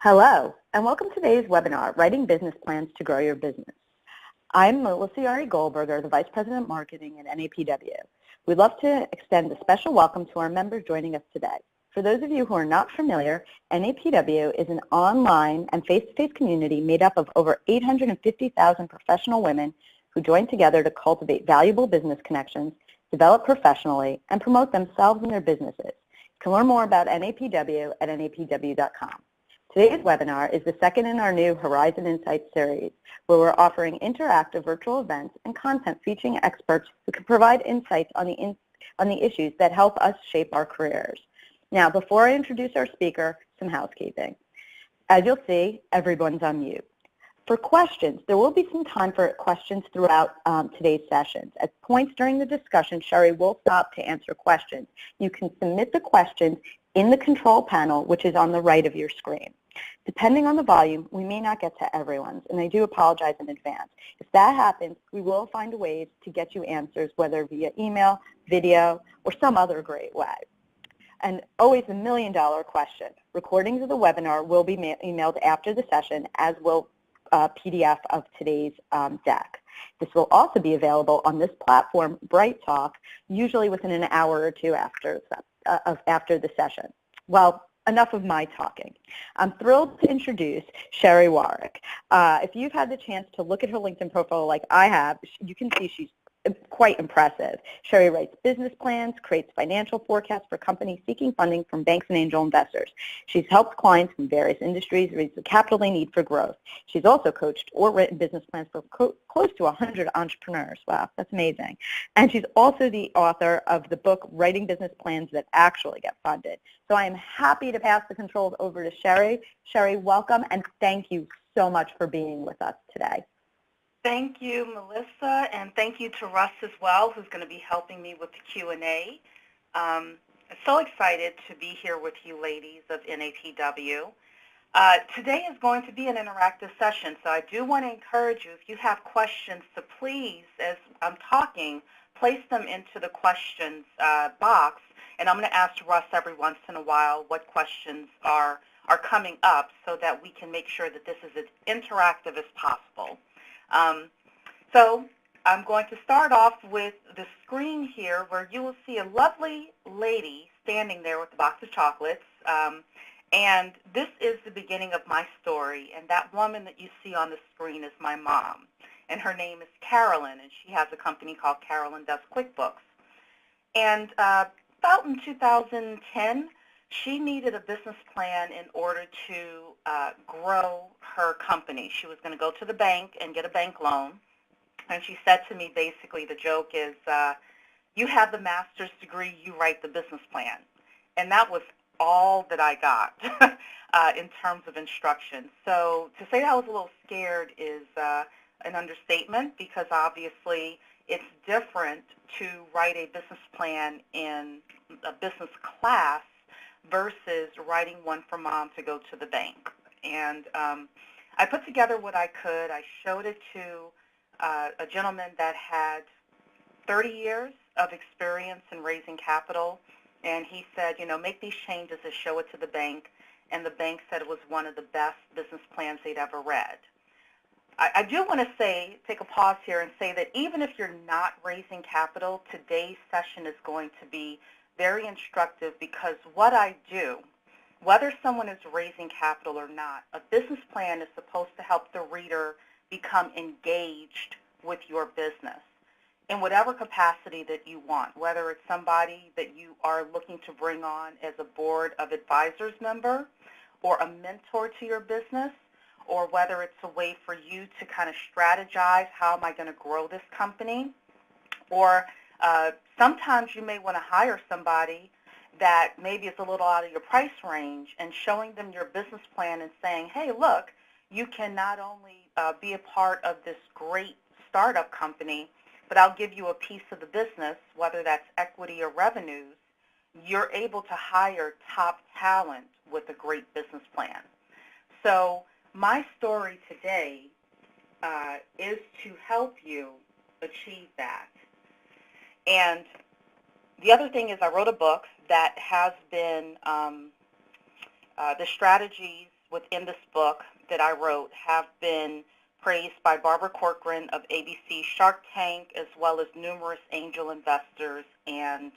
Hello, and welcome to today's webinar, Writing Business Plans to Grow Your Business. I'm Melissa Yari Goldberger, the Vice President of Marketing at NAPW. We'd love to extend a special welcome to our members joining us today. For those of you who are not familiar, NAPW is an online and face-to-face community made up of over 850,000 professional women who join together to cultivate valuable business connections, develop professionally, and promote themselves and their businesses. You can learn more about NAPW at napw.com. Today's webinar is the second in our new Horizon Insights series, where we're offering interactive virtual events and content featuring experts who can provide insights on the issues that help us shape our careers. Now, before I introduce our speaker, some housekeeping. As you'll see, everyone's on mute. For questions, there will be some time for questions throughout today's sessions. At points during the discussion, Cheree will stop to answer questions. You can submit the questions in the control panel, which is on the right of your screen. Depending on the volume, we may not get to everyone's, and I do apologize in advance. If that happens, we will find ways to get you answers, whether via email, video, or some other great way. And always the million-dollar question. Recordings of the webinar will be emailed after the session, as will a PDF of today's deck. This will also be available on this platform, Bright Talk, usually within an hour or two after the session. Well, enough of my talking. I'm thrilled to introduce Cheree Warrick. If you've had the chance to look at her LinkedIn profile like I have, you can see she's quite impressive. Cheree writes business plans, creates financial forecasts for companies seeking funding from banks and angel investors. She's helped clients from various industries raise the capital they need for growth. She's also coached or written business plans for close to 100 entrepreneurs. Wow, that's amazing. And she's also the author of the book, Writing Business Plans That Actually Get Funded. So I am happy to pass the controls over to Cheree. Cheree, welcome, and thank you so much for being with us today. Thank you, Melissa, and thank you to Russ as well, who's going to be helping me with the Q&A. I'm so excited to be here with you ladies of NAPW. Today is going to be an interactive session, so I do want to encourage you, if you have questions, to please, as I'm talking, place them into the questions box, and I'm going to ask Russ every once in a while what questions are coming up so that we can make sure that this is as interactive as possible. So I'm going to start off with the screen here where you will see a lovely lady standing there with a box of chocolates. And this is the beginning of my story. And that woman that you see on the screen is my mom. And her name is Carolyn, and she has a company called Carolyn Does QuickBooks. And about in 2010, she needed a business plan in order to grow her company. She was going to go to the bank and get a bank loan. And she said to me, basically, the joke is, you have the master's degree, you write the business plan. And that was all that I got in terms of instruction. So to say I was a little scared is an understatement, because obviously it's different to write a business plan in a business class versus writing one for mom to go to the bank. And I put together what I could. I showed it to a gentleman that had 30 years of experience in raising capital, and he said, you know, make these changes and show it to the bank, and the bank said it was one of the best business plans they'd ever read. I do want to take a pause here and say that even if you're not raising capital, today's session is going to be very instructive, because what I do, whether someone is raising capital or not, a business plan is supposed to help the reader become engaged with your business in whatever capacity that you want, whether it's somebody that you are looking to bring on as a board of advisors member or a mentor to your business, or whether it's a way for you to kind of strategize, how am I going to grow this company, or sometimes you may want to hire somebody that maybe is a little out of your price range, and showing them your business plan and saying, hey, look, you can not only be a part of this great startup company, but I'll give you a piece of the business, whether that's equity or revenues. You're able to hire top talent with a great business plan. So my story today is to help you achieve that. And the other thing is, I wrote a book that has been the strategies within this book that I wrote have been praised by Barbara Corcoran of ABC Shark Tank, as well as numerous angel investors and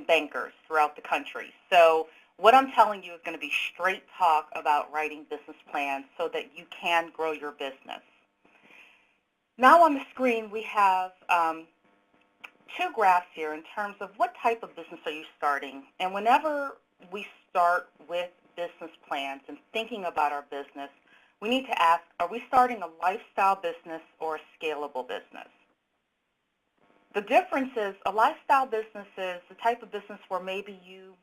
bankers throughout the country. So what I'm telling you is going to be straight talk about writing business plans so that you can grow your business. Now on the screen we have two graphs here in terms of what type of business are you starting. And whenever we start with business plans and thinking about our business, we need to ask, are we starting a lifestyle business or a scalable business? The difference is a lifestyle business is the type of business where maybe you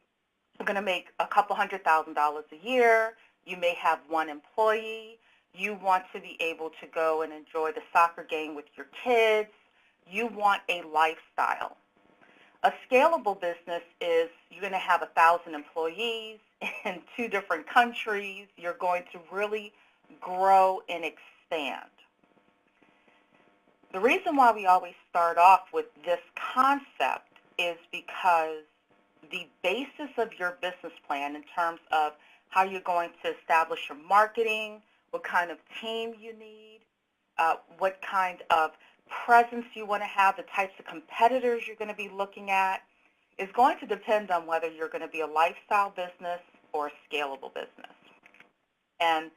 are going to make a couple $100,000 a year, you may have one employee, you want to be able to go and enjoy the soccer game with your kids, you want a lifestyle. A scalable business is you're going to have 1,000 employees in 2 different countries, you're going to really grow and expand. The reason why we always start off with this concept is because the basis of your business plan in terms of how you're going to establish your marketing, what kind of team you need, what kind of presence you want to have, the types of competitors you're going to be looking at, is going to depend on whether you're going to be a lifestyle business or a scalable business. And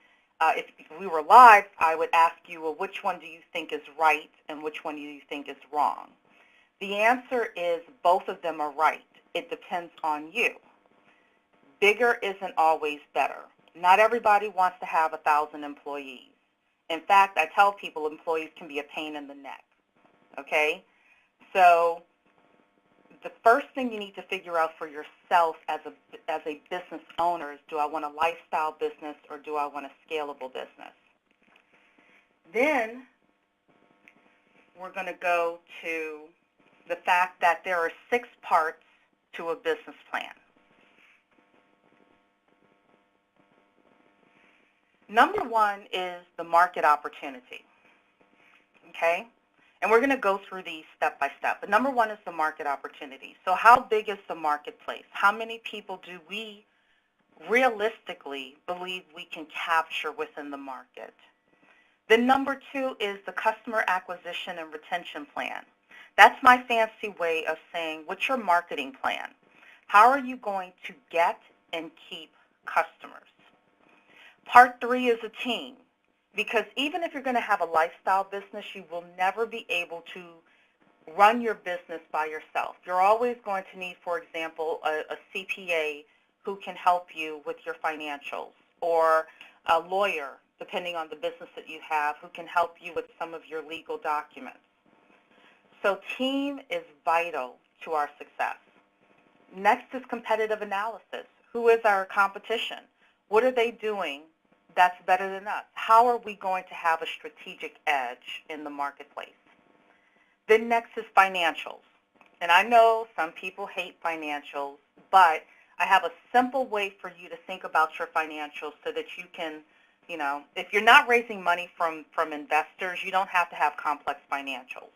if we were live, I would ask you, well, which one do you think is right and which one do you think is wrong? The answer is both of them are right. It depends on you. Bigger isn't always better. Not everybody wants to have 1,000 employees. In fact, I tell people employees can be a pain in the neck, okay? So the first thing you need to figure out for yourself as a business owner is, do I want a lifestyle business or do I want a scalable business? Then we're going to go to the fact that there are 6 parts to a business plan. Number 1 is the market opportunity, okay? And we're going to go through these step by step. But number 1 is the market opportunity. So how big is the marketplace? How many people do we realistically believe we can capture within the market? Then number 2 is the customer acquisition and retention plan. That's my fancy way of saying, what's your marketing plan? How are you going to get and keep customers? Part 3 is a team. Because even if you're going to have a lifestyle business, you will never be able to run your business by yourself. You're always going to need, for example, a CPA who can help you with your financials, or a lawyer, depending on the business that you have, who can help you with some of your legal documents. So team is vital to our success. Next is competitive analysis. Who is our competition? What are they doing that's better than us? How are we going to have a strategic edge in the marketplace? Then next is financials. And I know some people hate financials, but I have a simple way for you to think about your financials so that you can, if you're not raising money from investors, you don't have to have complex financials.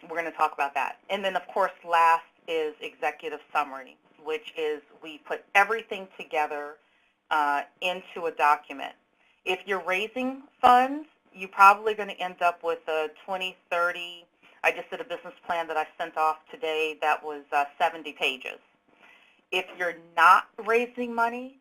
We're going to talk about that. And then, of course, last is executive summary, which is we put everything together into a document. If you're raising funds, you're probably going to end up with a 20, 30, I just did a business plan that I sent off today that was 70 pages. If you're not raising money,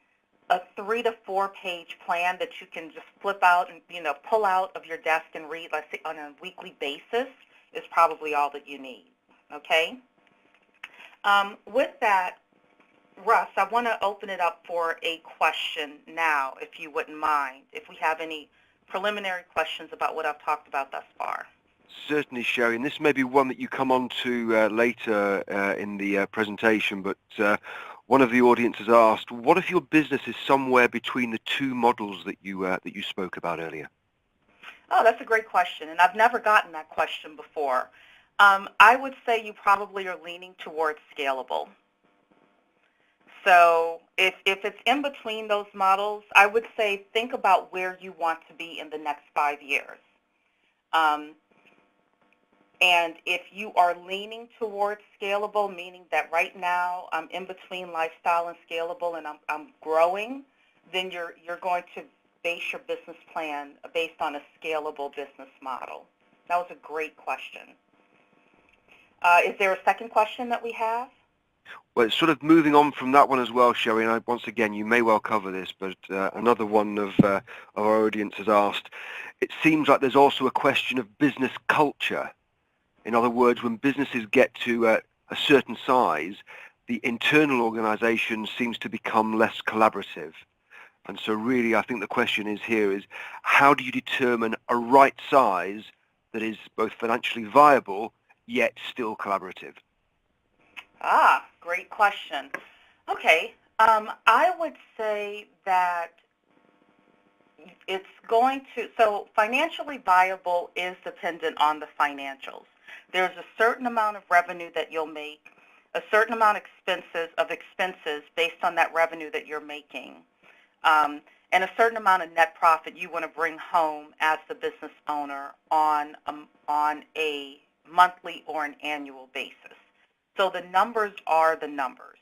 a 3 to 4 page plan that you can just flip out and pull out of your desk and read, let's say, on a weekly basis is probably all that you need, okay? With that, Russ, I want to open it up for a question now, if you wouldn't mind, if we have any preliminary questions about what I've talked about thus far. Certainly, Cheree, and this may be one that you come on to later in the presentation, but one of the audience has asked, what if your business is somewhere between the 2 models that you spoke about earlier? Oh, that's a great question, and I've never gotten that question before. I would say you probably are leaning towards scalable. So if it's in between those models, I would say think about where you want to be in the next 5 years. And if you are leaning towards scalable, meaning that right now I'm in between lifestyle and scalable and I'm growing, then you're going to base your business plan based on a scalable business model? That was a great question. Is there a second question that we have? Well, it's sort of moving on from that one as well, Cheree, and once again, you may well cover this, but another one of our audience has asked, it seems like there's also a question of business culture. In other words, when businesses get to a certain size, the internal organization seems to become less collaborative. And so really, I think the question is here is, how do you determine a right size that is both financially viable, yet still collaborative? Ah, great question. Okay, I would say that it's going to, so financially viable is dependent on the financials. There's a certain amount of revenue that you'll make, a certain amount of expenses based on that revenue that you're making, and a certain amount of net profit you want to bring home as the business owner on a monthly or an annual basis. So the numbers are the numbers.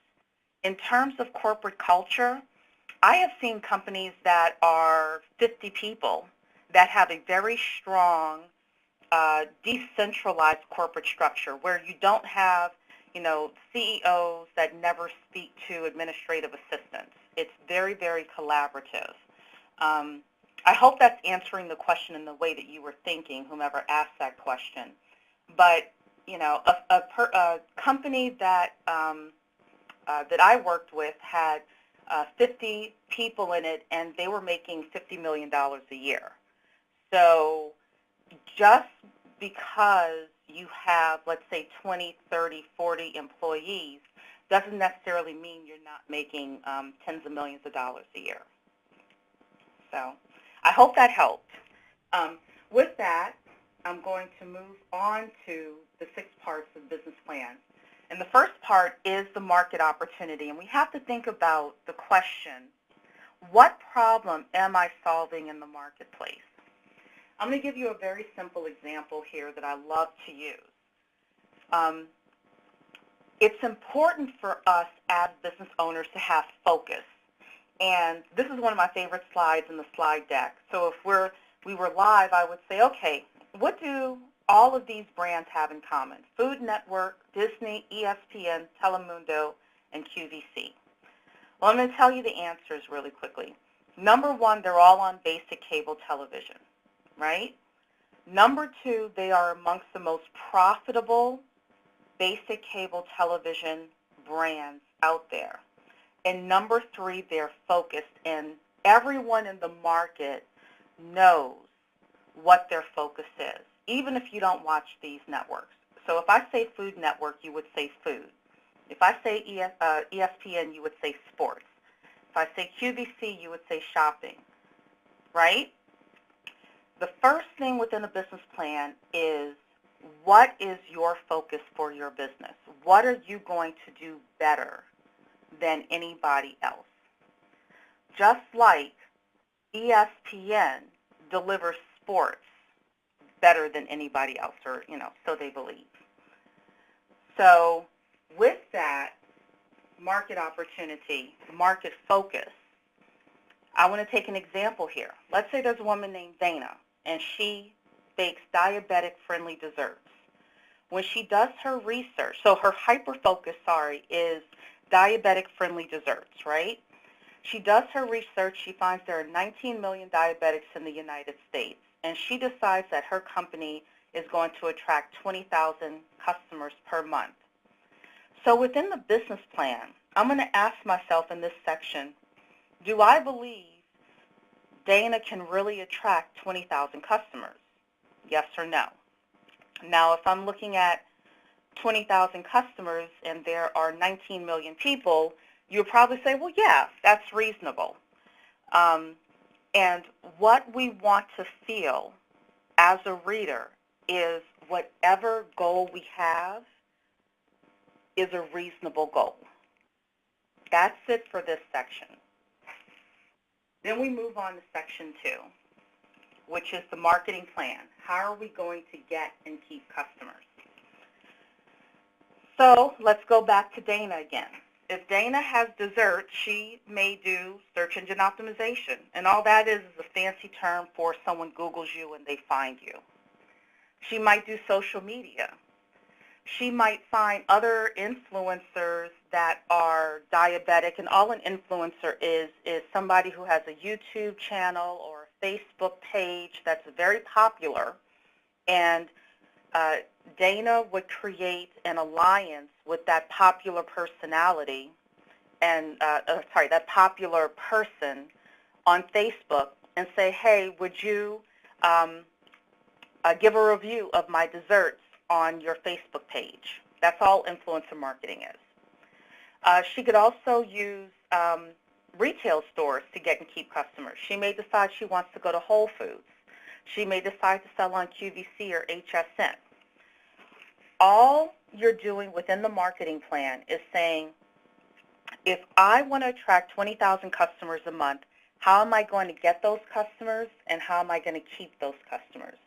In terms of corporate culture, I have seen companies that are 50 people that have a very strong decentralized corporate structure where you don't have, CEOs that never speak to administrative assistants. It's very, very collaborative. I hope that's answering the question in the way that you were thinking, whomever asked that question. But, a company that that I worked with had 50 people in it, and they were making $50 million a year. So just because you have, let's say, 20, 30, 40 employees doesn't necessarily mean you're not making tens of millions of dollars a year. So I hope that helped. With that, I'm going to move on to the 6 parts of business plan. And the first part is the market opportunity. And we have to think about the question, what problem am I solving in the marketplace? I'm going to give you a very simple example here that I love to use. It's important for us as business owners to have focus. And this is one of my favorite slides in the slide deck. So if we were live, I would say, okay, what do all of these brands have in common? Food Network, Disney, ESPN, Telemundo, and QVC. Well, I'm going to tell you the answers really quickly. Number 1, they're all on basic cable television, right? Number 2, they are amongst the most profitable basic cable television brands out there. And number 3, they're focused, and everyone in the market knows what their focus is, even if you don't watch these networks. So if I say Food Network, you would say food. If I say ESPN, you would say sports. If I say QVC, you would say shopping, right? The first thing within a business plan is, what is your focus for your business? What are you going to do better than anybody else? Just like ESPN delivers sports better than anybody else, or, so they believe. So with that market opportunity, market focus, I want to take an example here. Let's say there's a woman named Dana, and she bakes diabetic-friendly desserts. When she does her research, so her hyper-focus, is diabetic-friendly desserts, right? She does her research. She finds there are 19 million diabetics in the United States, and she decides that her company is going to attract 20,000 customers per month. So within the business plan, I'm going to ask myself in this section, do I believe Dana can really attract 20,000 customers? Yes or no? Now, if I'm looking at 20,000 customers and there are 19 million people, you'll probably say, well, yeah, that's reasonable. And what we want to feel as a reader is whatever goal we have is a reasonable goal. That's it for this section. Then we move on to section 2, which is the marketing plan. How are we going to get and keep customers? So let's go back to Dana again. if Dana has dessert, she may do search engine optimization. And all that is a fancy term for someone Googles you and they find you. She might do social media. She might find other influencers that are diabetic, and all an influencer is somebody who has a YouTube channel or a Facebook page that's very popular, and Dana would create an alliance with that popular personality and, that popular person on Facebook and say, hey, would you give a review of my desserts on your Facebook page? That's all influencer marketing is. She could also use retail stores to get and keep customers. She may decide she wants to go to Whole Foods. She may decide to sell on QVC or HSN. All you're doing within the marketing plan is saying, if I want to attract 20,000 customers a month, how am I going to get those customers and how am I going to keep those customers?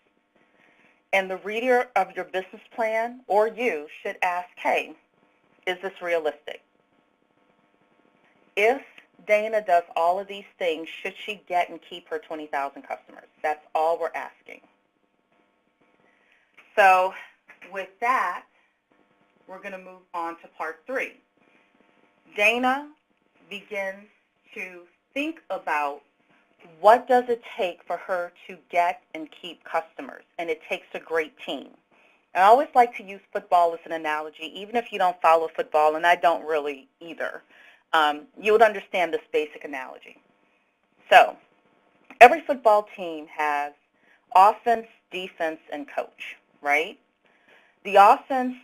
And the reader of your business plan or you should ask, hey, is this realistic? If Dana does all of these things, should she get and keep her 20,000 customers? That's all we're asking. So with that, we're going to move on to part 3. Dana begins to think about what does it take for her to get and keep customers, and it takes a great team. And I always like to use football as an analogy, even if you don't follow football, and I don't really either. You would understand this basic analogy. So every football team has offense, defense, and coach, right? The offense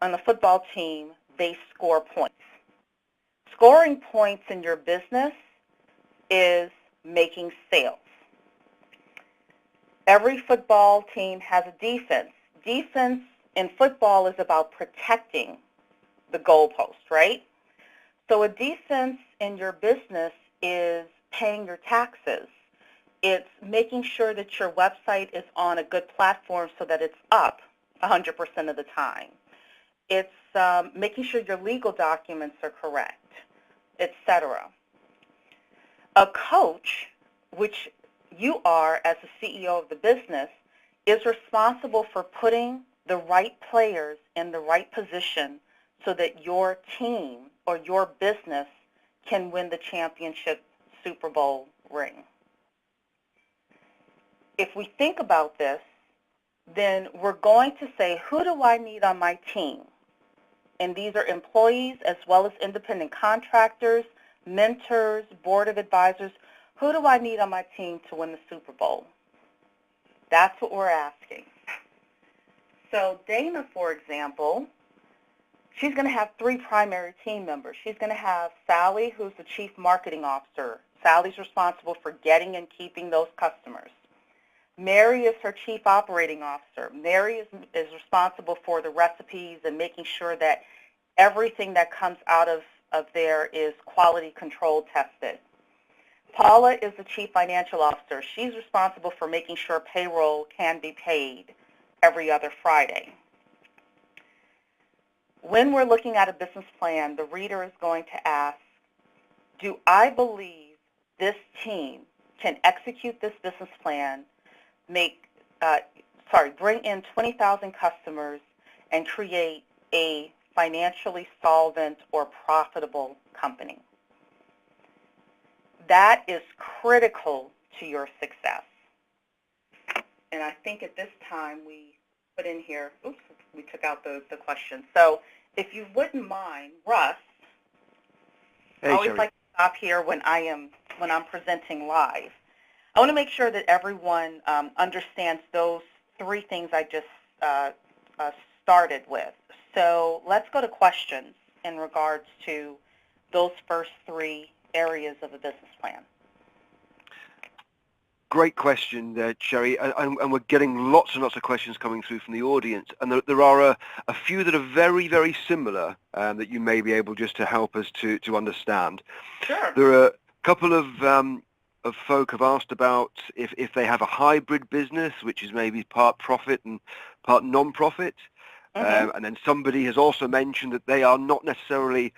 on the football team, they score points. Scoring points in your business is making sales. Every football team has a defense. Defense in football is about protecting the goalpost, right? So a defense in your business is paying your taxes. It's making sure that your website is on a good platform so that it's up 100% of the time. It's making sure your legal documents are correct, etc. A coach, which you are as the CEO of the business, is responsible for putting the right players in the right position so that your team or your business can win the championship Super Bowl ring. If we think about this, then we're going to say, who do I need on my team? And these are employees as well as independent contractors, mentors, board of advisors. Who do I need on my team to win the Super Bowl? That's what we're asking. So Dana, for example, she's going to have 3 primary team members. She's going to have Sally, who's the Chief Marketing Officer. Sally's responsible for getting and keeping those customers. Mary is her Chief Operating Officer. Mary is responsible for the recipes and making sure that everything that comes out of there is quality control tested. Paula is the Chief Financial Officer. She's responsible for making sure payroll can be paid every other Friday. When we're looking at a business plan, the reader is going to ask, do I believe this team can execute this business plan, bring in 20,000 customers, and create a financially solvent or profitable company? That is critical to your success. And I think at this time we put in here, oops, we took out the question. So if you wouldn't mind, Russ, Hey, I always Cheree. like to stop here when I'm presenting live. I want to make sure that everyone understands those 3 things I just started with. So let's go to questions in regards to those first 3 areas of a business plan. Great question, Cheree, and we're getting lots and lots of questions coming through from the audience, and there are a few that are very, very similar that you may be able just to help us to understand. Sure. There are a couple of folk have asked about if they have a hybrid business, which is maybe part profit and part non-profit. And then somebody has also mentioned that they are not necessarily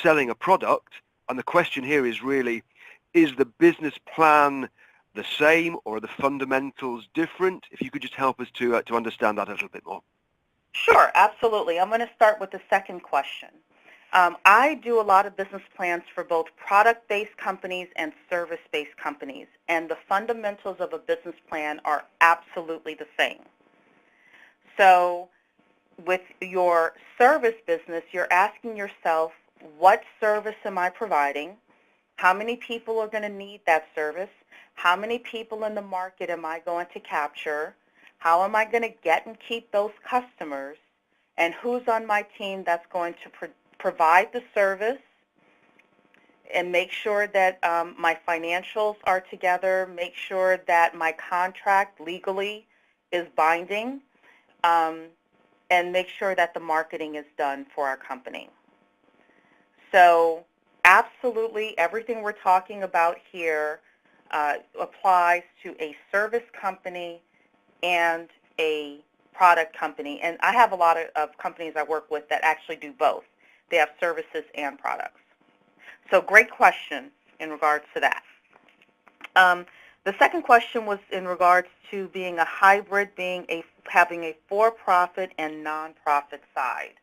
selling a product. And the question here is really, is the business plan the same or are the fundamentals different? If you could just help us to understand that a little bit more. Sure, absolutely. I'm going to start with the second question. I do a lot of business plans for both product-based companies and service-based companies, and the fundamentals of a business plan are absolutely the same. So with your service business, you're asking yourself, what service am I providing? How many people are going to need that service? How many people in the market am I going to capture? How am I going to get and keep those customers? And who's on my team that's going to provide the service and make sure that my financials are together, make sure that my contract legally is binding, and make sure that the marketing is done for our company. So absolutely everything we're talking about here applies to a service company and a product company. And I have a lot of companies I work with that actually do both. They have services and products. So great question in regards to that. The second question was in regards to being a hybrid, having a for-profit and nonprofit side.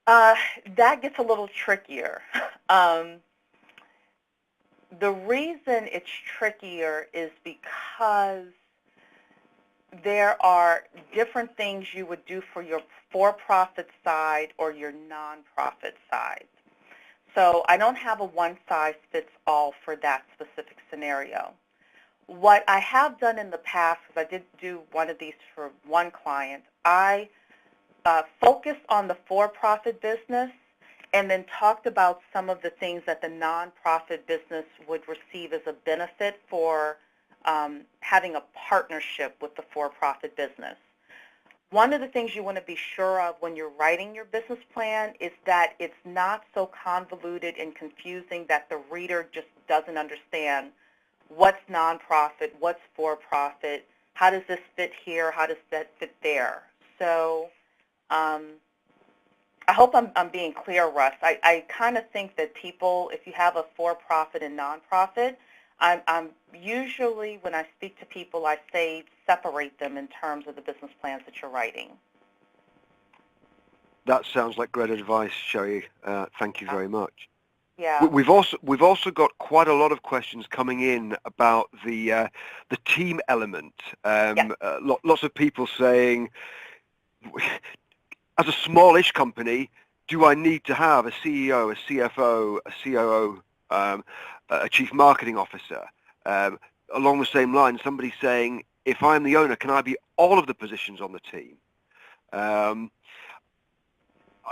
That gets a little trickier. The reason it's trickier is because there are different things you would do for your for-profit side or your nonprofit side. So I don't have a one-size-fits-all for that specific scenario. What I have done in the past, because I did do one of these for one client, I focused on the for-profit business and then talked about some of the things that the nonprofit business would receive as a benefit for having a partnership with the for-profit business. One of the things you want to be sure of when you're writing your business plan is that it's not so convoluted and confusing that the reader just doesn't understand what's nonprofit, what's for-profit, how does this fit here, how does that fit there. So I hope I'm being clear, Russ. I kind of think that people, if you have a for-profit and nonprofit, I'm usually, when I speak to people, I say separate them in terms of the business plans that you're writing. That sounds like great advice, Cheree. Thank you very much. Yeah. We've also got quite a lot of questions coming in about the team element. Lots of people saying, as a smallish company, do I need to have a CEO, a CFO, a COO, a chief marketing officer? Along the same line, somebody saying, if I'm the owner, can I be all of the positions on the team? I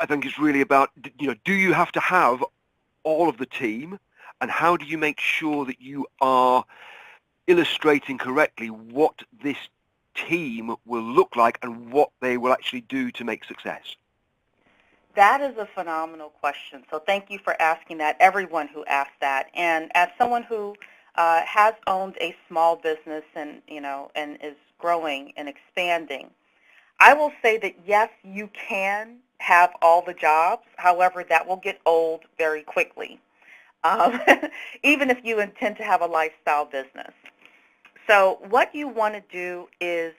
think it's really about, do you have to have all of the team, and how do you make sure that you are illustrating correctly what this team will look like and what they will actually do to make success? That is a phenomenal question. So thank you for asking that, everyone who asked that. And as someone who has owned a small business and is growing and expanding, I will say that yes, you can have all the jobs. However, that will get old very quickly, even if you intend to have a lifestyle business. So what you want to do is,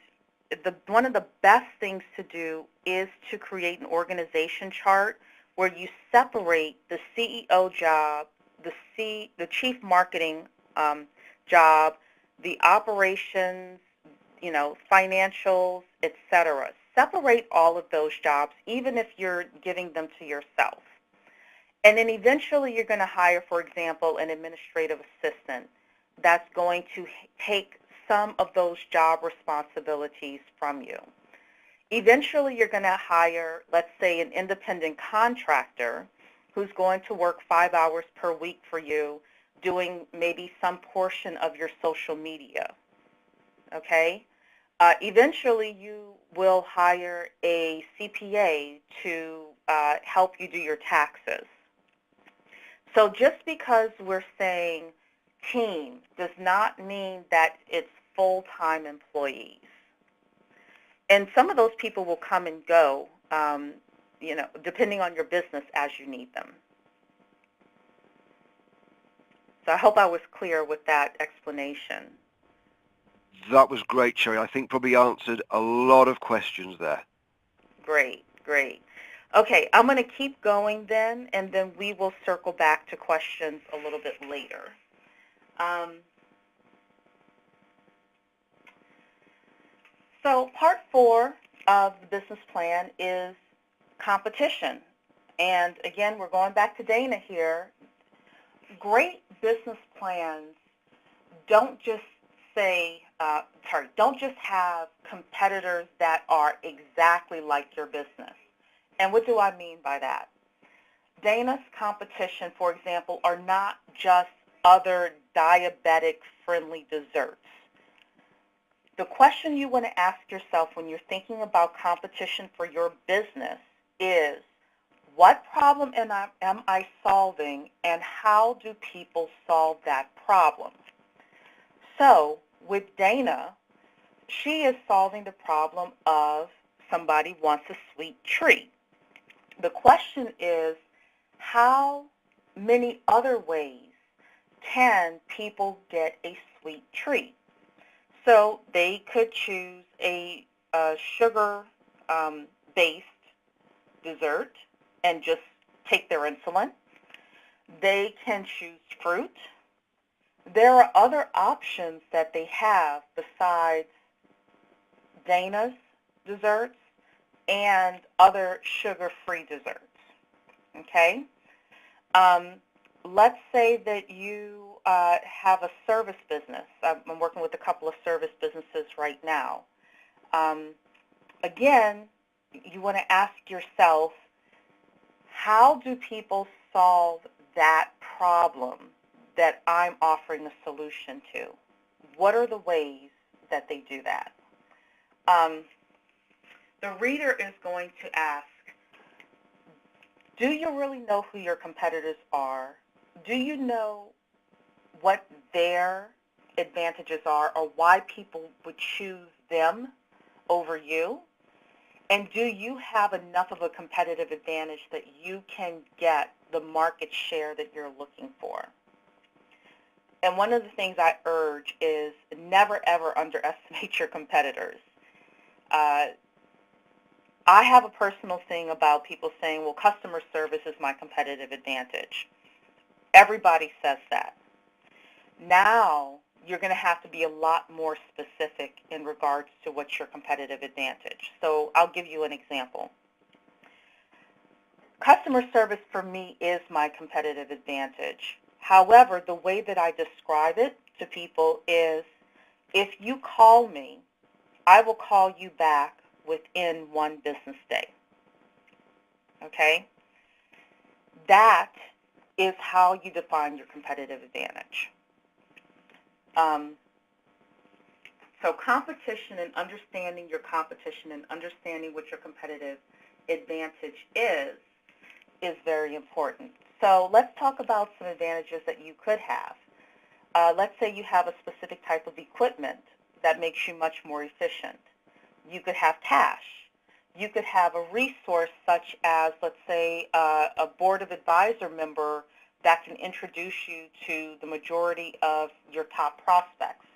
one of the best things to do is to create an organization chart where you separate the CEO job, the chief marketing job, the operations, financials, etc. Separate all of those jobs, even if you're giving them to yourself. And then eventually you're going to hire, for example, an administrative assistant that's going to take some of those job responsibilities from you. Eventually you're going to hire, let's say, an independent contractor who's going to work 5 hours per week for you, doing maybe some portion of your social media, okay? Eventually you will hire a CPA to help you do your taxes. So just because we're saying team does not mean that it's full-time employees. And some of those people will come and go, depending on your business as you need them. So I hope I was clear with that explanation. That was great, Cheree. I think probably answered a lot of questions there. Great, great. Okay, I'm going to keep going then, and then we will circle back to questions a little bit later. So part 4 of the business plan is competition. And again, we're going back to Dana here. Great business plans don't just don't just have competitors that are exactly like your business. And what do I mean by that? Dana's competition, for example, are not just other diabetic-friendly desserts. The question you want to ask yourself when you're thinking about competition for your business is, what problem am I solving, and how do people solve that problem? So with Dana, she is solving the problem of somebody wants a sweet treat. The question is, how many other ways can people get a sweet treat? So they could choose a sugar-based dessert and just take their insulin. They can choose fruit. There are other options that they have besides Dana's desserts and other sugar-free desserts, okay? Let's say that you have a service business. I'm working with a couple of service businesses right now. Again, you want to ask yourself, how do people solve that problem that I'm offering a solution to? What are the ways that they do that? The reader is going to ask, do you really know who your competitors are? Do you know what their advantages are, or why people would choose them over you? And do you have enough of a competitive advantage that you can get the market share that you're looking for? And one of the things I urge is never, ever underestimate your competitors. I have a personal thing about people saying, well, customer service is my competitive advantage. Everybody says that. Now, you're going to have to be a lot more specific in regards to what's your competitive advantage. So I'll give you an example. Customer service for me is my competitive advantage. However, the way that I describe it to people is, if you call me, I will call you back within 1 business day. Okay? That is how you define your competitive advantage. So competition and understanding your competition and understanding what your competitive advantage is very important. So let's talk about some advantages that you could have. Let's say you have a specific type of equipment that makes you much more efficient. You could have cash. You could have a resource such as, let's say, a board of advisor member that can introduce you to the majority of your top prospects.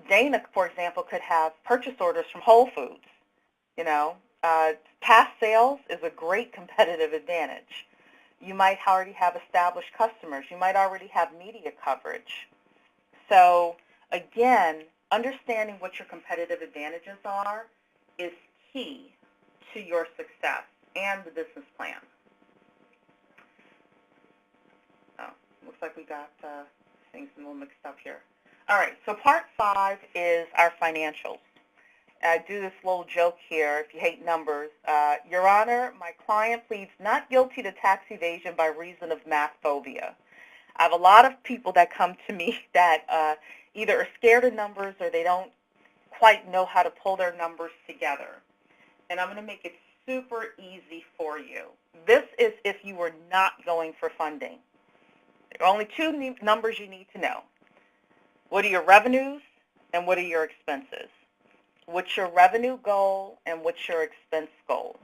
Dana, for example, could have purchase orders from Whole Foods. You know, past sales is a great competitive advantage. You might already have established customers. You might already have media coverage. So again, understanding what your competitive advantages are is key to your success and the business plan. Oh, looks like we got things a little mixed up here. All right, so part 5 is our financials. I do this little joke here, if you hate numbers. Your Honor, my client pleads not guilty to tax evasion by reason of math phobia. I have a lot of people that come to me that either are scared of numbers or they don't quite know how to pull their numbers together. And I'm going to make it super easy for you. This is if you were not going for funding. There are only 2 numbers you need to know. What are your revenues and what are your expenses? What's your revenue goal and what's your expense goal?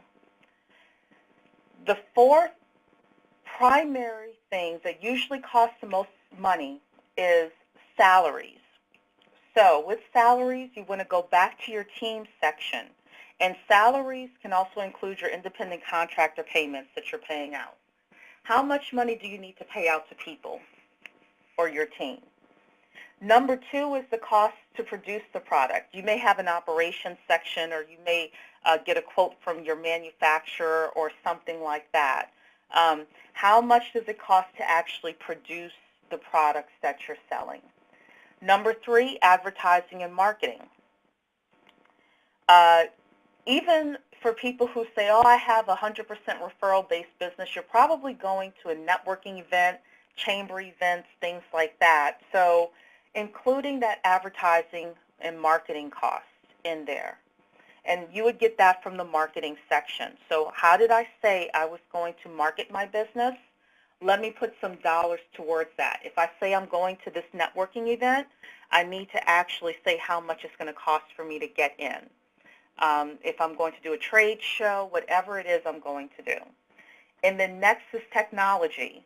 The 4th primary things that usually cost the most money is salaries. So with salaries, you want to go back to your team section. And salaries can also include your independent contractor payments that you're paying out. How much money do you need to pay out to people or your team? Number two is the cost to produce the product. You may have an operations section, or you may get a quote from your manufacturer or something like that. How much does it cost to actually produce the products that you're selling? Number three, advertising and marketing. Even for people who say, oh, I have a 100% referral-based business, you're probably going to a networking event, chamber events, things like that. So including that advertising and marketing cost in there. And you would get that from the marketing section. So how did I say I was going to market my business? Let me put some dollars towards that. If I say I'm going to this networking event, I need to actually say how much it's going to cost for me to get in. If I'm going to do a trade show, whatever it is I'm going to do. And then next is technology.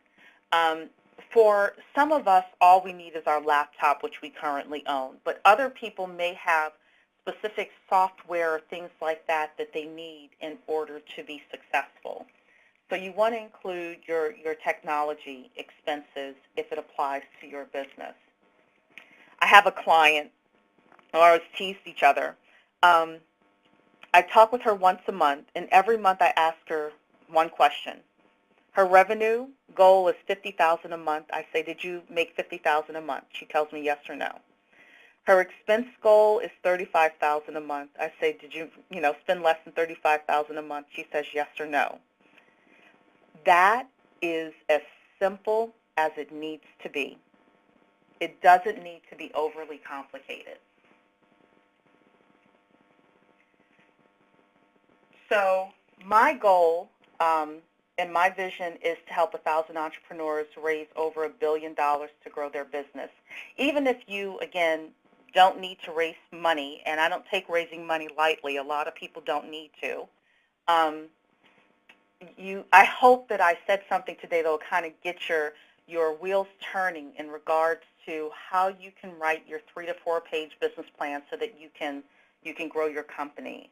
For some of us, all we need is our laptop, which we currently own. But other people may have specific software or things like that that they need in order to be successful. So you want to include your technology expenses if it applies to your business. I have a client, or I always tease each other. I talk with her once a month, and every month I ask her one question. Her revenue goal is $50,000 a month. I say, did you make $50,000 a month? She tells me yes or no. Her expense goal is $35,000 a month. I say, did you spend less than $35,000 a month? She says yes or no. That is as simple as it needs to be. It doesn't need to be overly complicated. So my goal and my vision is to help 1,000 entrepreneurs raise over $1 billion to grow their business. Even if you, again, don't need to raise money, and I don't take raising money lightly. A lot of people don't need to. I hope that I said something today that will kind of get your wheels turning in regards to how you can write your 3 to 4 page business plan so that you can grow your company.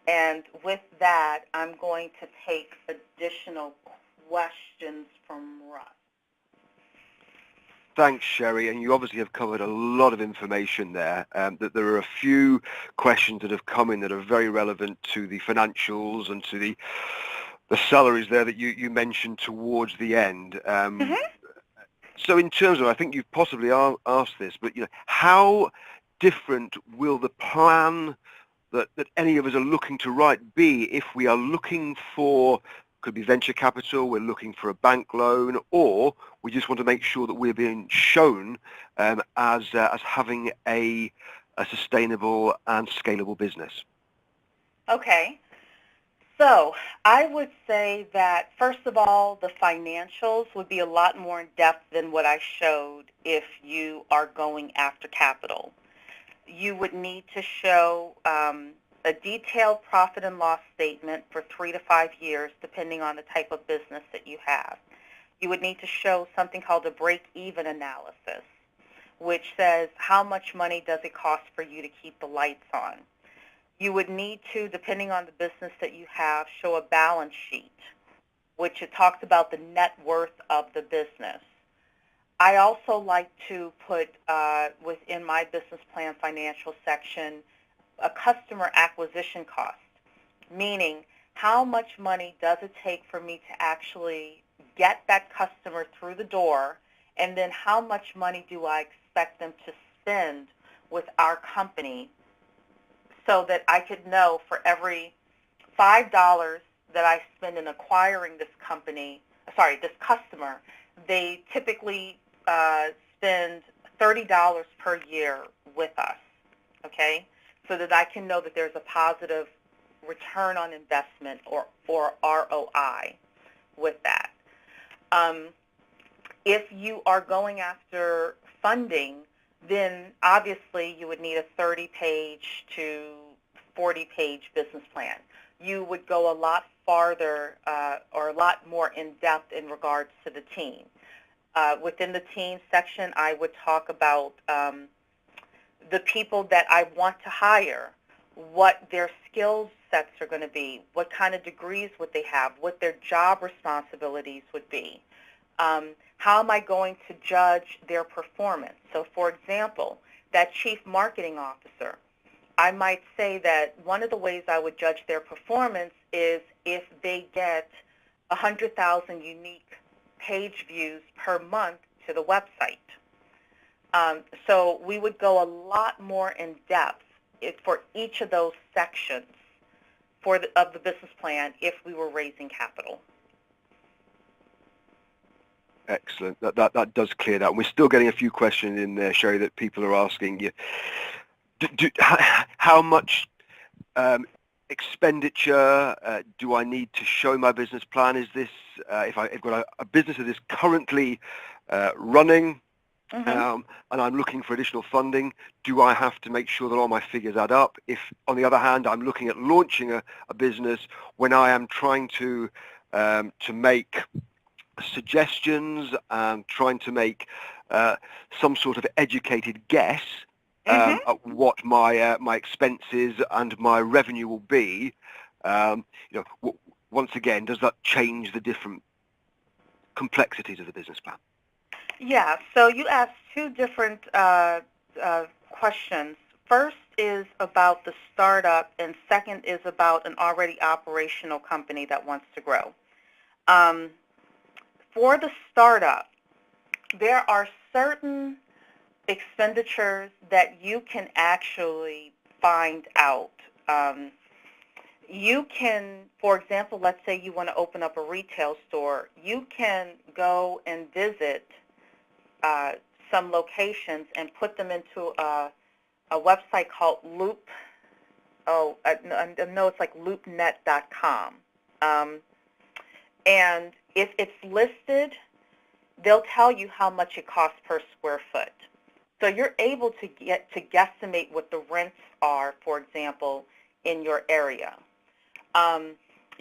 And with that, I'm going to take additional questions from Russ. Thanks, Cheree, and you obviously have covered a lot of information there. That there are a few questions that have come in that are very relevant to the financials and to the salaries there that you mentioned towards the end. So in terms of, I think you've possibly asked this, but how different will the plan that any of us are looking to write be if we are looking for, could be venture capital, we're looking for a bank loan, or we just want to make sure that we're being shown as having a sustainable and scalable business? Okay. So I would say that, first of all, the financials would be a lot more in depth than what I showed if you are going after capital. You would need to show a detailed profit and loss statement for 3 to 5 years, depending on the type of business that you have. You would need to show something called a break-even analysis, which says how much money does it cost for you to keep the lights on. You would need to, depending on the business that you have, show a balance sheet, which it talks about the net worth of the business. I also like to put within my business plan financial section a customer acquisition cost, meaning how much money does it take for me to actually get that customer through the door, and then how much money do I expect them to spend with our company, so that I could know for every $5 that I spend in acquiring this customer, they typically spend $30 per year with us, okay? So that I can know that there's a positive return on investment or ROI with that. If you are going after funding, then obviously you would need a 30-page to 40-page business plan. You would go a lot farther or a lot more in depth in regards to the team. Within the team section, I would talk about the people that I want to hire, what their skill sets are going to be, what kind of degrees would they have, what their job responsibilities would be. How am I going to judge their performance? So, for example, that chief marketing officer, I might say that one of the ways I would judge their performance is if they get 100,000 unique page views per month to the website. So we would go a lot more in depth for each of those sections of the business plan if we were raising capital. Excellent. That does clear that. We're still getting a few questions in there, Cheree, that people are asking you. How much expenditure do I need to show my business plan? Is this, if I've got a business that is currently running, and I'm looking for additional funding, do I have to make sure that all my figures add up? If, on the other hand, I'm looking at launching a business when I am trying to make suggestions and trying to make some sort of educated guess at what my expenses and my revenue will be, once again, does that change the different complexities of the business plan? Yeah, so you asked two different questions. First is about the startup, and second is about an already operational company that wants to grow. For the startup, there are certain expenditures that you can actually find out. You can, for example, let's say you want to open up a retail store. You can go and visit some locations and put them into a website called loopnet.com. And if it's listed, they'll tell you how much it costs per square foot. So you're able to get to guesstimate what the rents are, for example, in your area.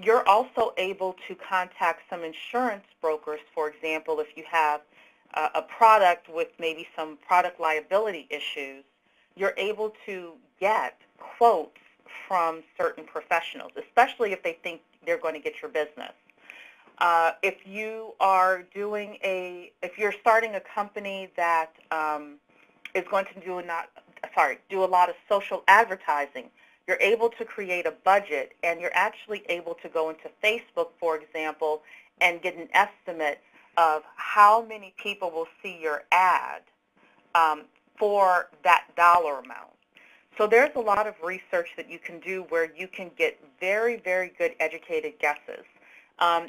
You're also able to contact some insurance brokers, for example, if you have a product with maybe some product liability issues. You're able to get quotes from certain professionals, especially if they think they're going to get your business. If you are if you're starting a company that is going to do a lot of social advertising, you're able to create a budget, and you're actually able to go into Facebook, for example, and get an estimate of how many people will see your ad for that dollar amount. So there's a lot of research that you can do where you can get very, very good educated guesses.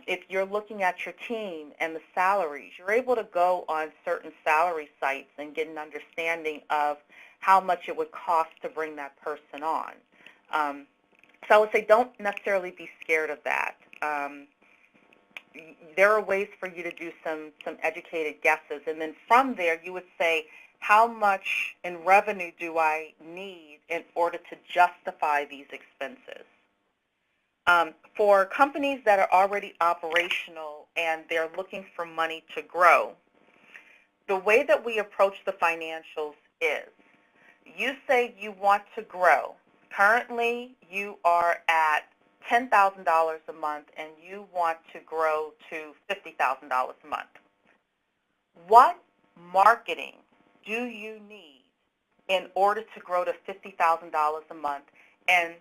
If you're looking at your team and the salaries, you're able to go on certain salary sites and get an understanding of how much it would cost to bring that person on. So I would say don't necessarily be scared of that. There are ways for you to do some educated guesses, and then from there you would say, how much in revenue do I need in order to justify these expenses? For companies that are already operational and they're looking for money to grow, the way that we approach the financials is, you say you want to grow. Currently, you are at $10,000 a month and you want to grow to $50,000 a month. What marketing do you need in order to grow to $50,000 a month, and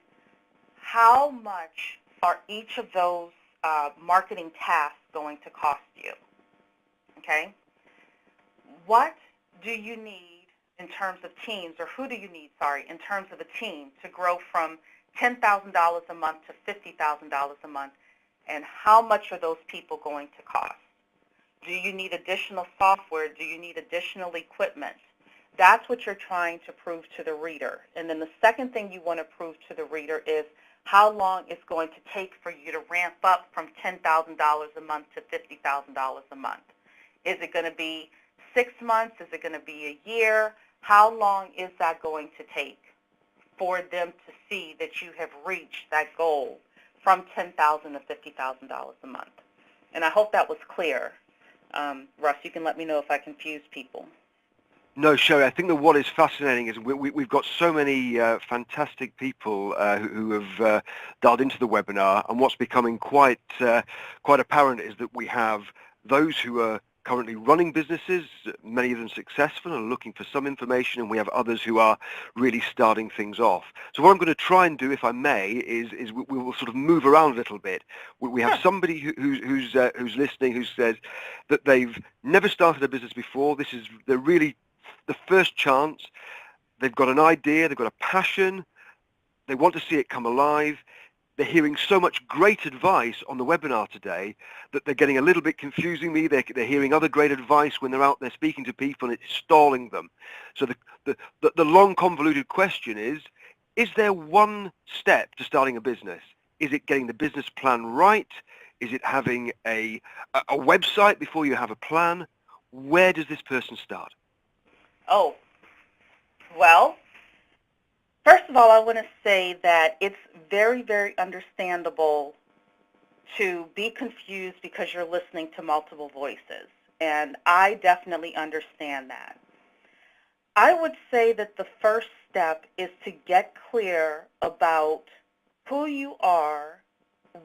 how much are each of those marketing tasks going to cost you? Okay? What do you need in terms of teams, or who do you need, in terms of a team to grow from $10,000 a month to $50,000 a month, and how much are those people going to cost? Do you need additional software? Do you need additional equipment? That's what you're trying to prove to the reader. And then the second thing you want to prove to the reader is how long it's going to take for you to ramp up from $10,000 a month to $50,000 a month. Is it going to be 6 months? Is it going to be a year? How long is that going to take for them to see that you have reached that goal from $10,000 to $50,000 a month? And I hope that was clear. Russ, you can let me know if I confuse people. No, Cheree, I think that what is fascinating is we've got so many fantastic people who have dialed into the webinar, and what's becoming quite apparent is that we have those who are currently running businesses, many of them successful and looking for some information, and we have others who are really starting things off. So what I'm going to try and do, if I may, is we will sort of move around a little bit. We have somebody who's listening who says that they've never started a business before. They're really the first chance. They've got an idea, they've got a passion, they want to see it come alive. They're hearing so much great advice on the webinar today that they're getting a little bit confusing me. They're hearing other great advice when they're out there speaking to people, and it's stalling them. So the long convoluted question is there one step to starting a business? Is it getting the business plan right? Is it having a website before you have a plan? Where does this person start? Oh, well, first of all, I want to say that it's very, very understandable to be confused because you're listening to multiple voices, and I definitely understand that. I would say that the first step is to get clear about who you are,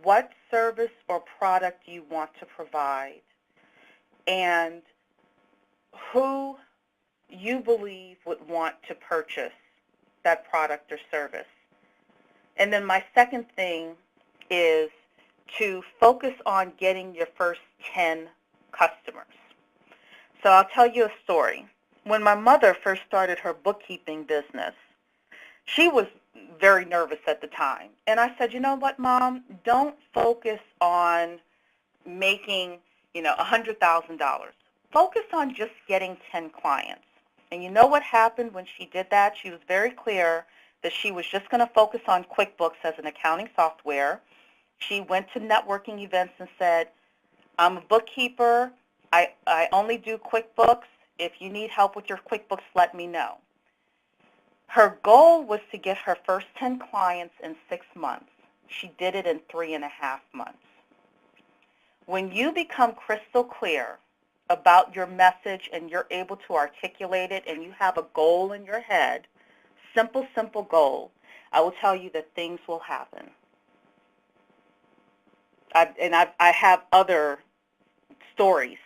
what service or product you want to provide, and who you believe would want to purchase that product or service. And then my second thing is to focus on getting your first 10 customers. So I'll tell you a story. When my mother first started her bookkeeping business, she was very nervous at the time. And I said, you know what, Mom, don't focus on making, $100,000. Focus on just getting 10 clients. And you know what happened when she did that? She was very clear that she was just going to focus on QuickBooks as an accounting software. She went to networking events and said, I'm a bookkeeper. I only do QuickBooks. If you need help with your QuickBooks, let me know. Her goal was to get her first 10 clients in 6 months. She did it in 3.5 months. When you become crystal clear about your message and you're able to articulate it and you have a goal in your head, simple goal, I will tell you that things will happen. I have other stories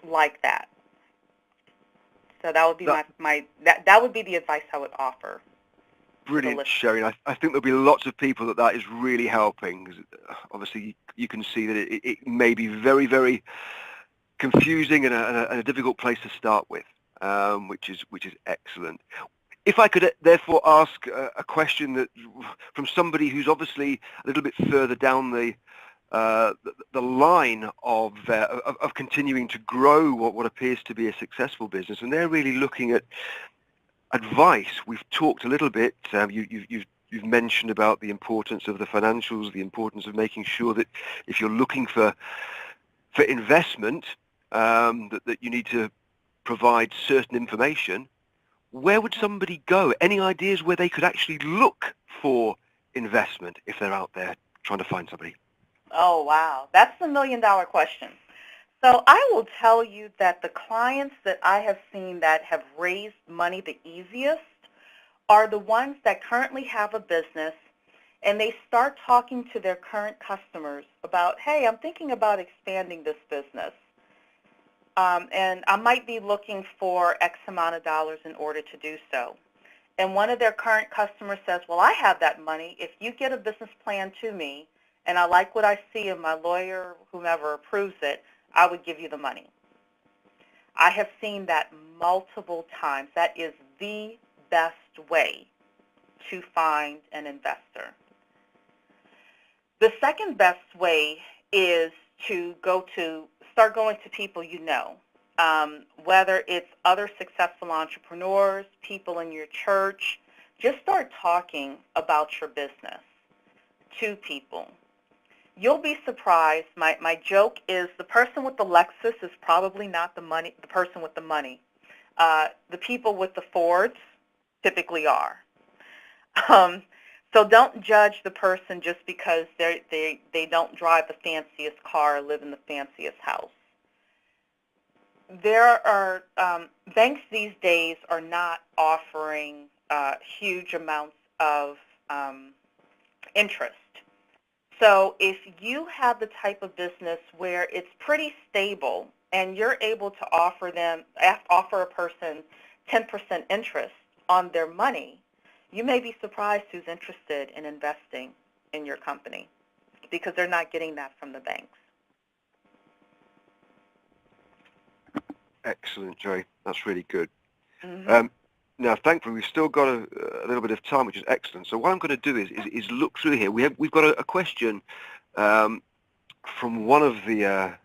like that. So that would be that would be the advice I would offer. Brilliant, Cheree. I think there'll be lots of people that is really helping. Obviously, you can see that it may be very, very confusing and a difficult place to start with, which is excellent. If I could therefore ask a question that from somebody who's obviously a little bit further down the line of continuing to grow what appears to be a successful business, and they're really looking at advice. We've talked a little bit. You've mentioned about the importance of the financials, the importance of making sure that if you're looking for investment, that you need to provide certain information. Where would somebody go? Any ideas where they could actually look for investment if they're out there trying to find somebody? Oh, wow. That's the million-dollar question. So I will tell you that the clients that I have seen that have raised money the easiest are the ones that currently have a business and they start talking to their current customers about, hey, I'm thinking about expanding this business. And I might be looking for X amount of dollars in order to do so. And one of their current customers says, well, I have that money. If you get a business plan to me and I like what I see and my lawyer, whomever approves it, I would give you the money. I have seen that multiple times. That is the best way to find an investor. The second best way is to start going to people you know, whether it's other successful entrepreneurs, people in your church. Just start talking about your business to people. You'll be surprised. My joke is the person with the Lexus is probably not the person with the money. The people with the Fords typically are. So don't judge the person just because they don't drive the fanciest car or live in the fanciest house. there are banks these days are not offering huge amounts of interest. So if you have the type of business where it's pretty stable and you're able to offer a person 10% interest on their money, you may be surprised who's interested in investing in your company because they're not getting that from the banks. Excellent, Cheree. That's really good. Mm-hmm. Now, thankfully, we've still got a little bit of time, which is excellent. So what I'm going to do is look through here. We've got a question from one of the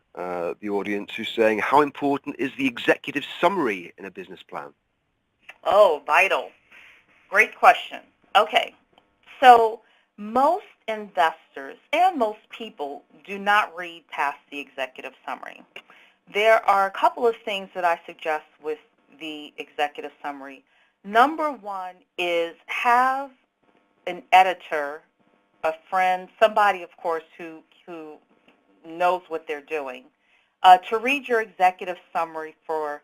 audience who's saying, how important is the executive summary in a business plan? Oh, vital. Great question. Okay, so most investors and most people do not read past the executive summary. There are a couple of things that I suggest with the executive summary. Number one is have an editor, a friend, somebody, of course, who knows what they're doing, to read your executive summary for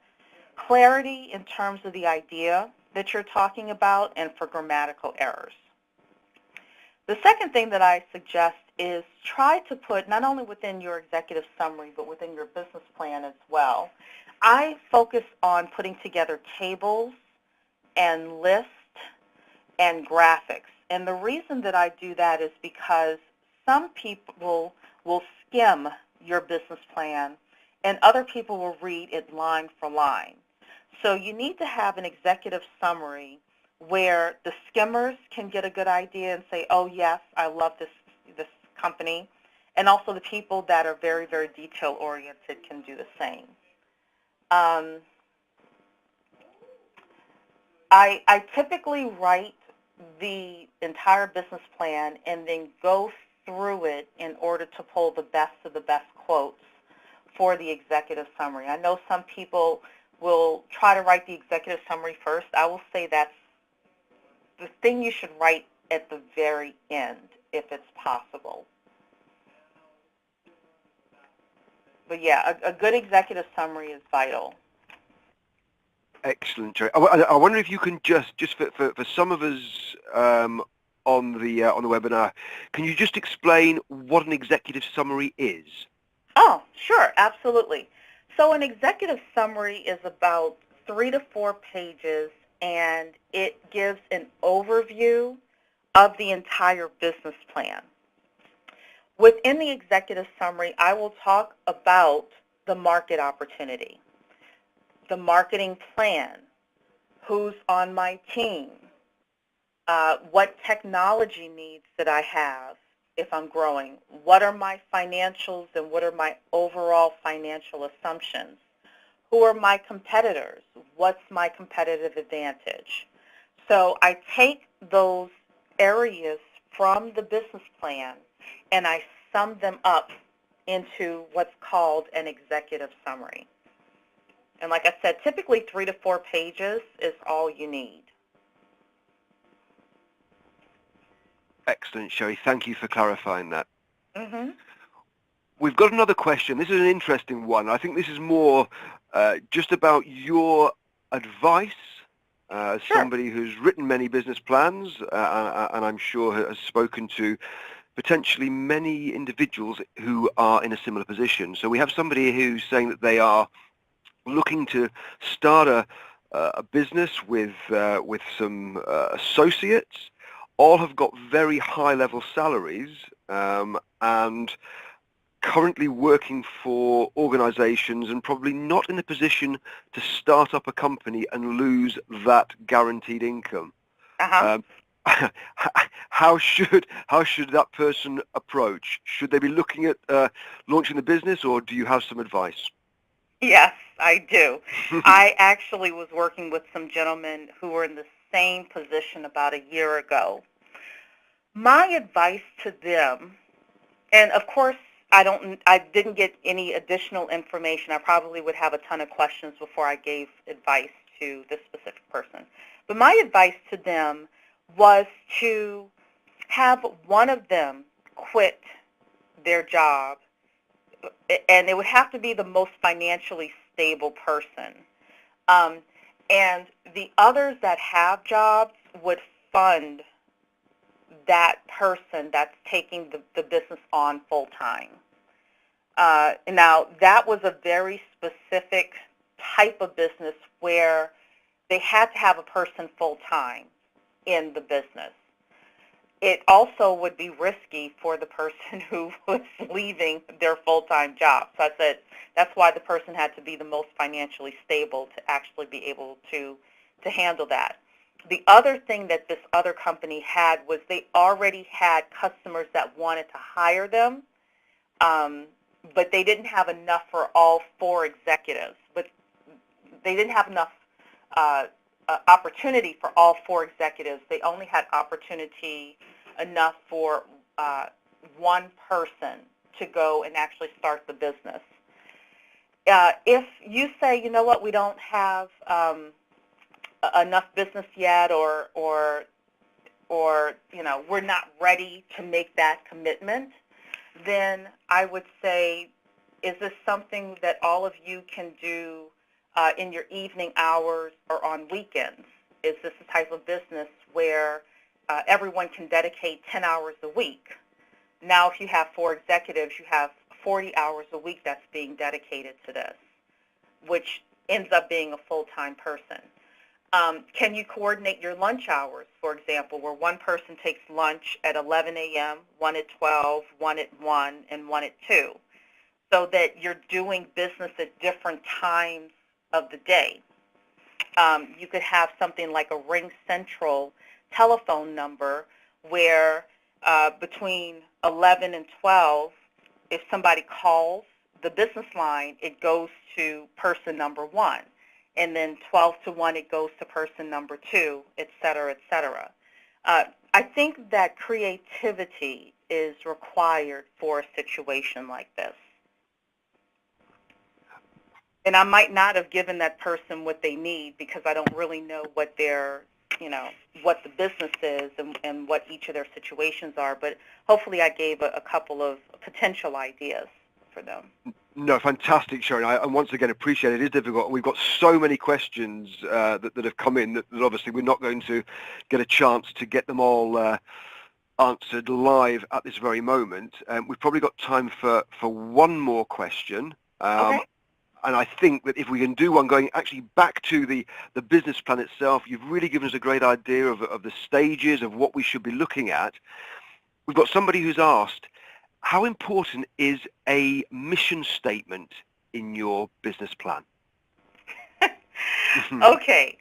clarity in terms of the idea that you're talking about and for grammatical errors. The second thing that I suggest is try to put, not only within your executive summary, but within your business plan as well. I focus on putting together tables and lists and graphics. And the reason that I do that is because some people will skim your business plan and other people will read it line for line. So you need to have an executive summary where the skimmers can get a good idea and say, oh yes, I love this company. And also the people that are very, very detail-oriented can do the same. I typically write the entire business plan and then go through it in order to pull the best of the best quotes for the executive summary. I know some people will try to write the executive summary first. I will say that's the thing you should write at the very end if it's possible. But yeah, a good executive summary is vital. Excellent, Cheree. I wonder if you can just for some of us on the webinar, can you just explain what an executive summary is? Oh, sure, absolutely. So an executive summary is about 3 to 4 pages, and it gives an overview of the entire business plan. Within the executive summary, I will talk about the market opportunity, the marketing plan, who's on my team, what technology needs that I have if I'm growing, what are my financials and what are my overall financial assumptions, who are my competitors, what's my competitive advantage. So I take those areas from the business plan and I sum them up into what's called an executive summary. And like I said, typically 3 to 4 pages is all you need. Excellent, Cheree. Thank you for clarifying that. Mm-hmm. We've got another question. This is an interesting one. I think this is more just about your advice as Sure. somebody who's written many business plans and I'm sure has spoken to potentially many individuals who are in a similar position. So we have somebody who's saying that they are looking to start a business with some associates. All have got very high-level salaries and currently working for organizations and probably not in a position to start up a company and lose that guaranteed income. Uh-huh. How should that person approach? Should they be looking at launching the business, or do you have some advice? Yes, I do. I actually was working with some gentlemen who were in the same position about a year ago. My advice to them, and of course I didn't get any additional information. I probably would have a ton of questions before I gave advice to this specific person. But my advice to them was to have one of them quit their job, and it would have to be the most financially stable person. And the others that have jobs would fund that person that's taking the business on full-time. Now, that was a very specific type of business where they had to have a person full-time in the business. It also would be risky for the person who was leaving their full-time job. So I said that's why the person had to be the most financially stable to actually be able to handle that. The other thing that this other company had was they already had customers that wanted to hire them, but they didn't have enough for all 4 executives. But they didn't have enough opportunity for all 4 executives. They only had opportunity enough for one person to go and actually start the business. If you say, you know what, we don't have enough business yet, or you know, we're not ready to make that commitment, then I would say, is this something that all of you can do in your evening hours or on weekends? Is this the type of business where everyone can dedicate 10 hours a week? Now, if you have 4 executives, you have 40 hours a week that's being dedicated to this, which ends up being a full-time person. Can you coordinate your lunch hours, for example, where one person takes lunch at 11 a.m., one at 12, one at 1, and one at 2, so that you're doing business at different times of the day? You could have something like a Ring Central telephone number where between 11 and 12, if somebody calls the business line, it goes to person number 1. And then 12 to 1, it goes to person number 2, et cetera, et cetera. I think that creativity is required for a situation like this. And I might not have given that person what they need because I don't really know what their, you know, what the business is and what each of their situations are. But hopefully I gave a couple of potential ideas for them. No, fantastic, Cheree. And once again, appreciate it. It is difficult. We've got so many questions that have come in that obviously we're not going to get a chance to get them all answered live at this very moment. We've probably got time for one more question. Okay. And I think that if we can do one going actually back to the business plan itself, you've really given us a great idea of the stages of what we should be looking at. We've got somebody who's asked, how important is a mission statement in your business plan? Okay,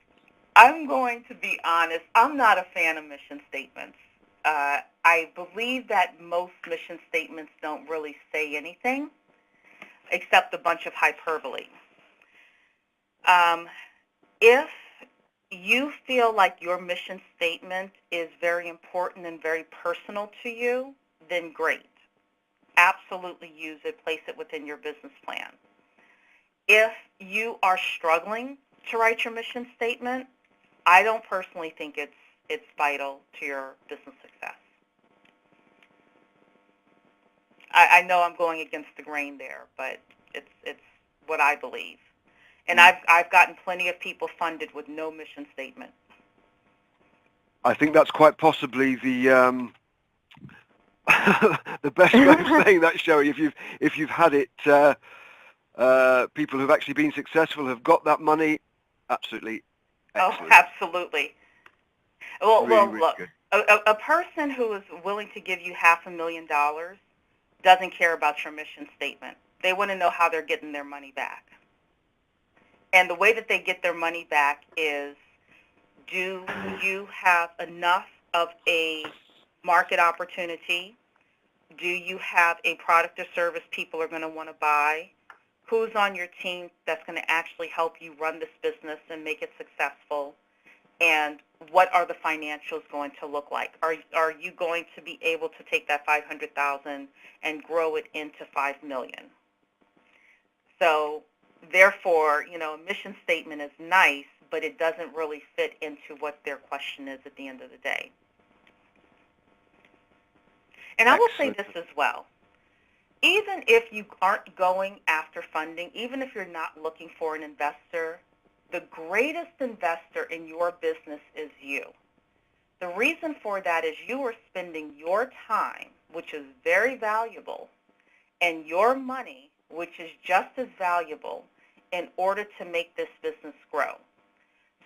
I'm going to be honest. I'm not a fan of mission statements. I believe that most mission statements don't really say anything except a bunch of hyperbole. If you feel like your mission statement is very important and very personal to you, then great. Absolutely use it, place it within your business plan. If you are struggling to write your mission statement, I don't personally think it's vital to your business success. I know I'm going against the grain there, but it's what I believe. And I've gotten plenty of people funded with no mission statement. I think that's quite possibly the the best way of saying that, Cheree. If you've had it, people who've actually been successful have got that money. Absolutely excellent. Oh, absolutely. Well, Really look, good. a person who is willing to give you $500,000 doesn't care about your mission statement. They want to know how they're getting their money back. And the way that they get their money back is, do you have enough of a market opportunity? Do you have a product or service people are going to want to buy? Who's on your team that's going to actually help you run this business and make it successful? And what are the financials going to look like? Are you going to be able to take that $500,000 and grow it into $5 million? So therefore, you know, a mission statement is nice, but it doesn't really fit into what their question is at the end of the day. And I will say this as well. Even if you aren't going after funding, even if you're not looking for an investor, the greatest investor in your business is you. The reason for that is you are spending your time, which is very valuable, and your money, which is just as valuable, in order to make this business grow.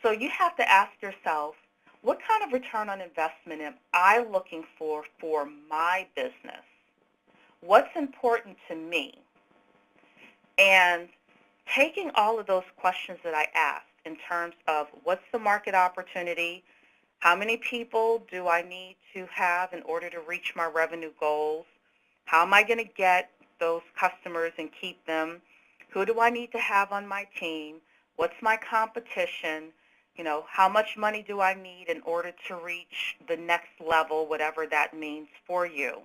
So you have to ask yourself, what kind of return on investment am I looking for my business? What's important to me? And taking all of those questions that I asked in terms of what's the market opportunity, how many people do I need to have in order to reach my revenue goals, how am I going to get those customers and keep them, who do I need to have on my team, what's my competition, how much money do I need in order to reach the next level, whatever that means for you.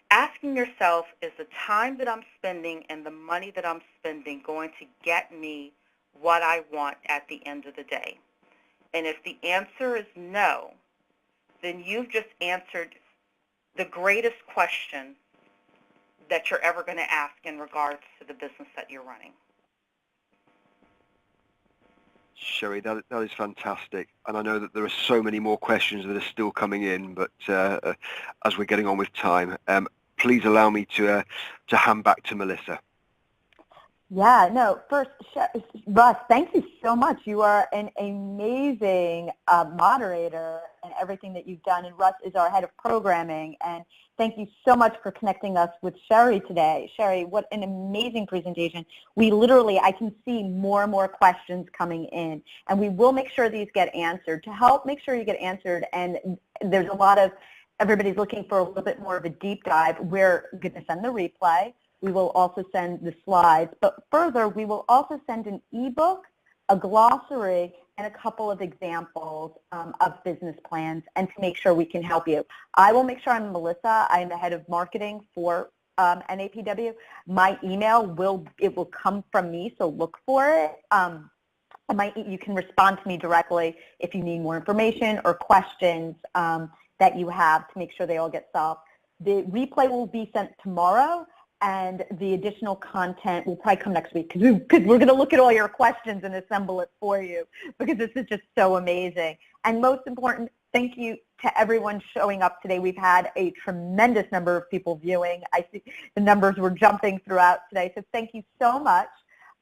Asking yourself, is the time that I'm spending and the money that I'm spending going to get me what I want at the end of the day? And if the answer is no, then you've just answered the greatest question that you're ever going to ask in regards to the business that you're running. Cheree, that is fantastic, and I know that there are so many more questions that are still coming in, but as we're getting on with time, please allow me to hand back to Melissa. Yeah, no, first, Russ, thank you so much. You are an amazing moderator and everything that you've done, and Russ is our head of programming, and thank you so much for connecting us with Cheree today. Cheree, what an amazing presentation. I can see more and more questions coming in, and we will make sure these get answered. To help make sure you get answered, and there's a lot of, everybody's looking for a little bit more of a deep dive, we're going to send the replay. We will also send the slides, but further, we will also send an ebook, a glossary, and a couple of examples of business plans, and to make sure we can help you. I will make sure I'm Melissa. I am the head of marketing for NAPW. My email will come from me, so look for it. You can respond to me directly if you need more information or questions that you have to make sure they all get solved. The replay will be sent tomorrow, and the additional content will probably come next week because we're going to look at all your questions and assemble it for you, because this is just so amazing. And most important, thank you to everyone showing up today. We've had a tremendous number of people viewing. I see the numbers were jumping throughout today, so thank you so much.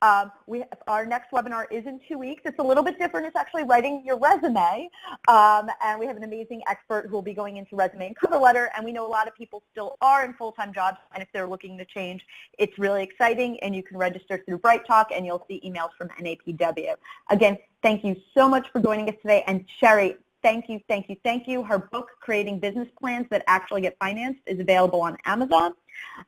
Our next webinar is in 2 weeks. It's a little bit different. It's actually writing your resume, and we have an amazing expert who will be going into resume and cover letter, and we know a lot of people still are in full-time jobs, and if they're looking to change, it's really exciting, and you can register through Bright Talk, and you'll see emails from NAPW. Again, thank you so much for joining us today, and Cheree, thank you, thank you, thank you. Her book, Creating Business Plans That Actually Get Financed, is available on Amazon,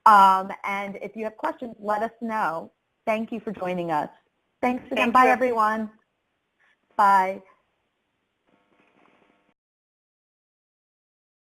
and if you have questions, let us know. Thank you for joining us. Thanks again. Bye, everyone. Bye.